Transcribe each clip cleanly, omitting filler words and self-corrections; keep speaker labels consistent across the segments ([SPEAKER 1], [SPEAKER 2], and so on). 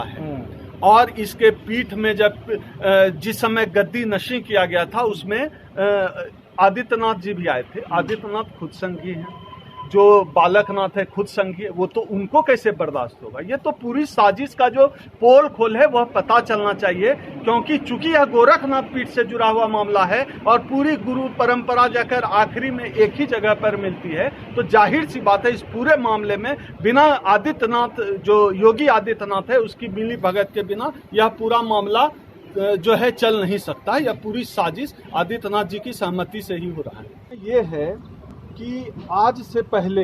[SPEAKER 1] मामला है। और इसके पीठ में जब जिस समय गद्दी नशी किया गया था उसमें आदित्यनाथ जी भी आए थे। आदित्यनाथ खुद संघी हैं, जो बालकनाथ है खुद संघी है, वो तो उनको कैसे बर्दाश्त होगा। ये तो पूरी साजिश का जो पोल खोल है वह पता चलना चाहिए, क्योंकि चूंकि यह गोरखनाथ पीठ से जुड़ा हुआ मामला है और पूरी गुरु परंपरा जाकर आखिरी में एक ही जगह पर मिलती है, तो जाहिर सी बात है इस पूरे मामले में बिना आदित्यनाथ, जो योगी आदित्यनाथ है, उसकी मिली भगत के बिना यह पूरा मामला जो है चल नहीं सकता। यह पूरी साजिश आदित्यनाथ जी की सहमति से ही हो रहा है। ये है कि आज से पहले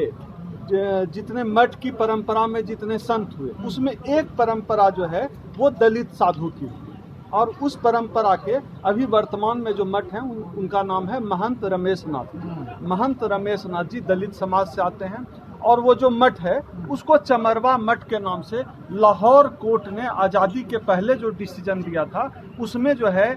[SPEAKER 1] जितने मठ की परंपरा में जितने संत हुए, उसमें एक परंपरा जो है वो दलित साधु की हुई, और उस परंपरा के अभी वर्तमान में जो मठ हैं उनका नाम है महंत रमेश नाथ। महंत रमेश नाथ जी दलित समाज से आते हैं, और वो जो मठ है उसको चमरवा मठ के नाम से लाहौर कोर्ट ने आज़ादी के पहले जो डिसीजन दिया था उसमें जो है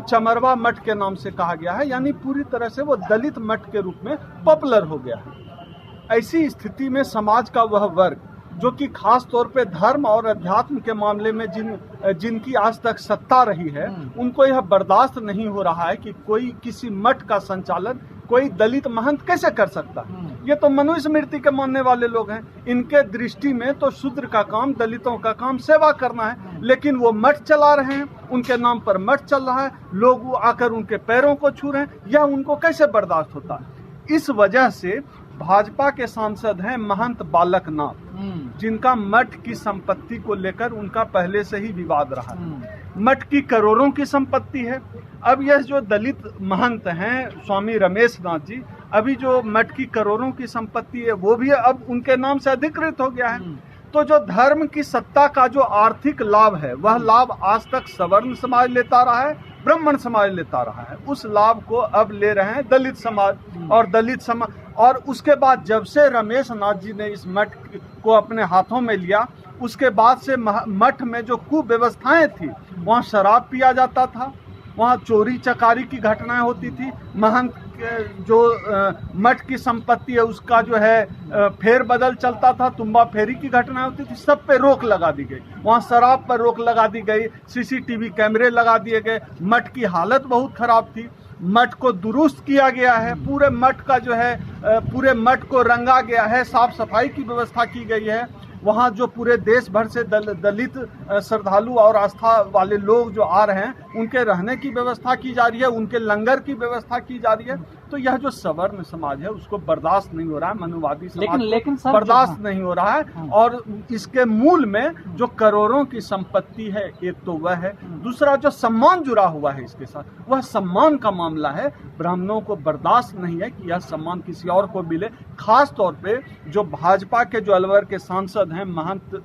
[SPEAKER 1] चमरवा मठ के नाम से कहा गया है, यानी पूरी तरह से वो दलित मठ के रूप में पॉपुलर हो गया है। ऐसी स्थिति में समाज का वह वर्ग जो कि खास तौर पे धर्म और अध्यात्म के मामले में जिनकी आज तक सत्ता रही है, उनको यह बर्दाश्त नहीं हो रहा है कि कोई किसी मठ का संचालन कोई दलित महंत कैसे कर सकता है। ये तो मनुस्मृति के मानने वाले लोग हैं, इनके दृष्टि में तो शूद्र का काम, दलितों का काम सेवा करना है, लेकिन वो मठ चला रहे हैं, उनके नाम पर मठ चल रहा है, लोग आकर उनके पैरों को छू रहे हैं, यह उनको कैसे बर्दाश्त होता है। इस वजह से भाजपा के सांसद हैं महंत बालकनाथ, जिनका मठ की संपत्ति को लेकर उनका पहले से ही विवाद रहा है। मठ की करोड़ों की संपत्ति है। अब यह जो दलित महंत हैं स्वामी रमेश नाथ जी, अभी जो मठ की करोड़ों की संपत्ति है वो भी अब उनके नाम से अधिकृत हो गया है। तो जो धर्म की सत्ता का जो आर्थिक लाभ है वह लाभ आज तक सवर्ण समाज लेता रहा है, ब्राह्मण समाज लेता रहा है, उस लाभ को अब ले रहे हैं दलित समाज और दलित समाज। और उसके बाद जब से रमेश नाथ जी ने इस मठ को अपने हाथों में लिया, उसके बाद से मठ में जो कुव्यवस्थाएं थी, वहाँ शराब पिया जाता था, वहाँ चोरी चकारी की घटनाएं होती थी, महंत जो मठ की संपत्ति है उसका जो है फेर बदल चलता था, तुम्बा फेरी की घटनाएं होती थी, सब पे रोक लगा दी गई। वहाँ शराब पर रोक लगा दी गई, सीसीटीवी कैमरे लगा दिए गए। मठ की हालत बहुत खराब थी, मठ को दुरुस्त किया गया है, पूरे मठ का जो है पूरे मठ को रंगा गया है, साफ सफाई की व्यवस्था की गई है। वहाँ जो पूरे देश भर से दलित श्रद्धालु और आस्था वाले लोग जो आ रहे हैं, उनके रहने की व्यवस्था की जा रही है, उनके लंगर की व्यवस्था की जा रही है। तो यह जो सवर्ण समाज है उसको बर्दाश्त नहीं हो रहा है, मनुवादी समाज लेकिन बर्दाश्त नहीं हो रहा है। और इसके मूल में जो करोड़ों की संपत्ति है, एक तो वह है, दूसरा जो सम्मान जुड़ा हुआ है इसके साथ, वह सम्मान का मामला है। ब्राह्मणों को बर्दाश्त नहीं है कि यह सम्मान किसी और को मिले। खास तौर पे जो भाजपा के जो अलवर के सांसद हैं महंत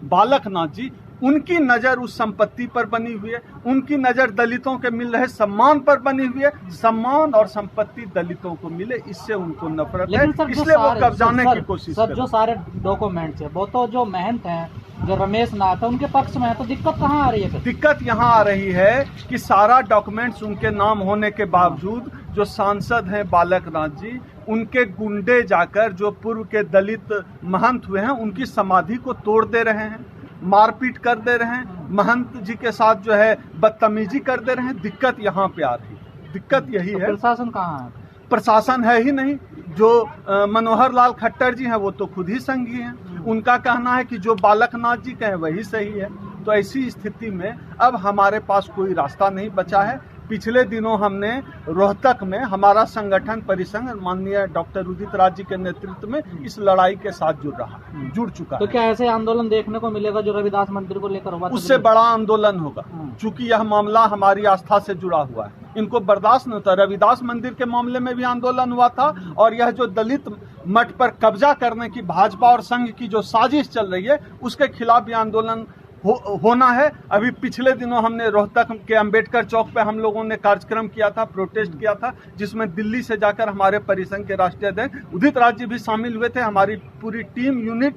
[SPEAKER 1] बालकनाथ जी, उनकी नजर उस संपत्ति पर बनी हुई है, उनकी नजर दलितों के मिल रहे सम्मान पर बनी हुई है। सम्मान और संपत्ति दलितों को मिले, इससे उनको नफरत है, इसलिए वो कब्जाने की कोशिश कर रहे हैं।
[SPEAKER 2] जो सारे डॉक्यूमेंट्स है वो तो जो महंत हैं, जो रमेश नाथ है, उनके पक्ष में है, तो दिक्कत कहाँ आ रही है?
[SPEAKER 1] दिक्कत यहाँ आ रही है कि सारा डॉक्यूमेंट्स उनके नाम होने के बावजूद जो सांसद हैं बालकनाथ जी, उनके गुंडे जाकर जो पूर्व के दलित महंत हुए हैं उनकी समाधि को तोड़ दे रहे हैं, मारपीट कर दे रहे हैं, महंत जी के साथ जो है बदतमीजी कर दे रहे हैं। दिक्कत यहाँ पे आ रही है, दिक्कत यही है।
[SPEAKER 2] प्रशासन कहाँ है?
[SPEAKER 1] प्रशासन है ही नहीं। जो मनोहर लाल खट्टर जी हैं वो तो खुद ही संघी हैं, उनका कहना है कि जो बालकनाथ जी कहें वही सही है। तो ऐसी स्थिति में अब हमारे पास कोई रास्ता नहीं बचा है। पिछले दिनों हमने रोहतक में हमारा संगठन परिसंघ माननीय डॉक्टर उदित राज जी के नेतृत्व में इस लड़ाई के साथ जुड़ चुका है।
[SPEAKER 2] तो क्या ऐसे आंदोलन देखने को मिलेगा जो रविदास मंदिर को लेकर हुआ?
[SPEAKER 1] उससे बड़ा आंदोलन होगा, चूंकि यह मामला हमारी आस्था से जुड़ा हुआ है, इनको बर्दाश्त नहीं होता। रविदास मंदिर के मामले में भी आंदोलन हुआ था, और यह जो दलित मठ पर कब्जा करने की भाजपा और संघ की जो साजिश चल रही है उसके खिलाफ भी आंदोलन होना है। अभी पिछले दिनों हमने रोहतक के अंबेडकर चौक पे हम लोगों ने कार्यक्रम किया था, प्रोटेस्ट किया था, जिसमें दिल्ली से जाकर हमारे परिसंघ के राष्ट्रीय अध्यक्ष उदित राज जी भी शामिल हुए थे, हमारी पूरी टीम यूनिट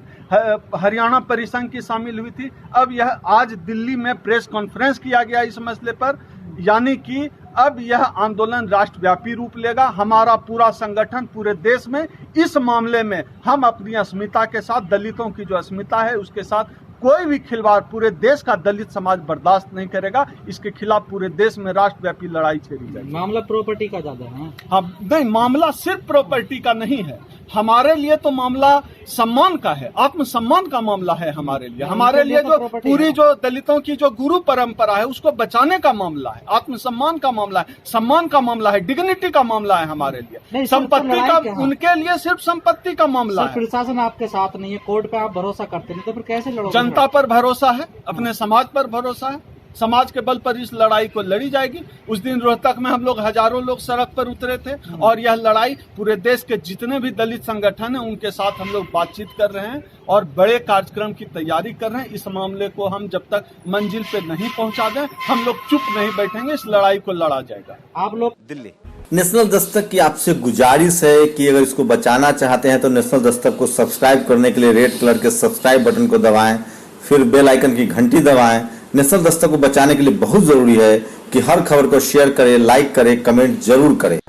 [SPEAKER 1] हरियाणा परिसंघ की शामिल हुई थी। अब यह आज दिल्ली में प्रेस कॉन्फ्रेंस किया गया इस मसले पर, यानी कि अब यह आंदोलन राष्ट्रव्यापी रूप लेगा। हमारा पूरा संगठन पूरे देश में इस मामले में हम अपनी अस्मिता के साथ, दलितों की जो अस्मिता है उसके साथ कोई भी खिलवाड़ पूरे देश का दलित समाज बर्दाश्त नहीं करेगा। इसके खिलाफ पूरे देश में राष्ट्रव्यापी लड़ाई छेड़ी जाएगी।
[SPEAKER 2] मामला प्रॉपर्टी का ज्यादा है।
[SPEAKER 1] हाँ, नहीं, मामला सिर्फ प्रॉपर्टी का नहीं है। हमारे लिए तो मामला सम्मान का है, आत्मसम्मान का मामला है हमारे लिए। हमारे लिए जो पूरी जो दलितों की जो गुरु परंपरा है उसको बचाने का मामला है, आत्मसम्मान का मामला है, सम्मान का मामला है, डिग्निटी का मामला है हमारे लिए। संपत्ति का उनके लिए सिर्फ संपत्ति का मामला है।
[SPEAKER 2] प्रशासन आपके साथ नहीं है, कोर्ट पे आप भरोसा करते नहीं, तो फिर कैसे लड़ोगे?
[SPEAKER 1] जनता पर भरोसा है, अपने समाज पर भरोसा है। समाज के बल पर इस लड़ाई को लड़ी जाएगी। उस दिन रोहतक में हम लोग हजारों लोग सड़क पर उतरे थे और यह लड़ाई पूरे देश के जितने भी दलित संगठन हैं उनके साथ हम लोग बातचीत कर रहे हैं और बड़े कार्यक्रम की तैयारी कर रहे हैं। इस मामले को हम जब तक मंजिल पे नहीं पहुंचा दें हम लोग चुप नहीं बैठेंगे, इस लड़ाई को लड़ा जाएगा।
[SPEAKER 2] आप लोग
[SPEAKER 3] दिल्ली नेशनल दस्तक की आपसे गुजारिश है कि अगर इसको बचाना चाहते हैं तो नेशनल दस्तक को सब्सक्राइब करने के लिए रेड कलर के सब्सक्राइब बटन को दबाएं, फिर बेल आइकन की घंटी दबाएं। नेशनल दस्तक को बचाने के लिए बहुत जरूरी है कि हर खबर को शेयर करें, लाइक करें, कमेंट जरूर करें।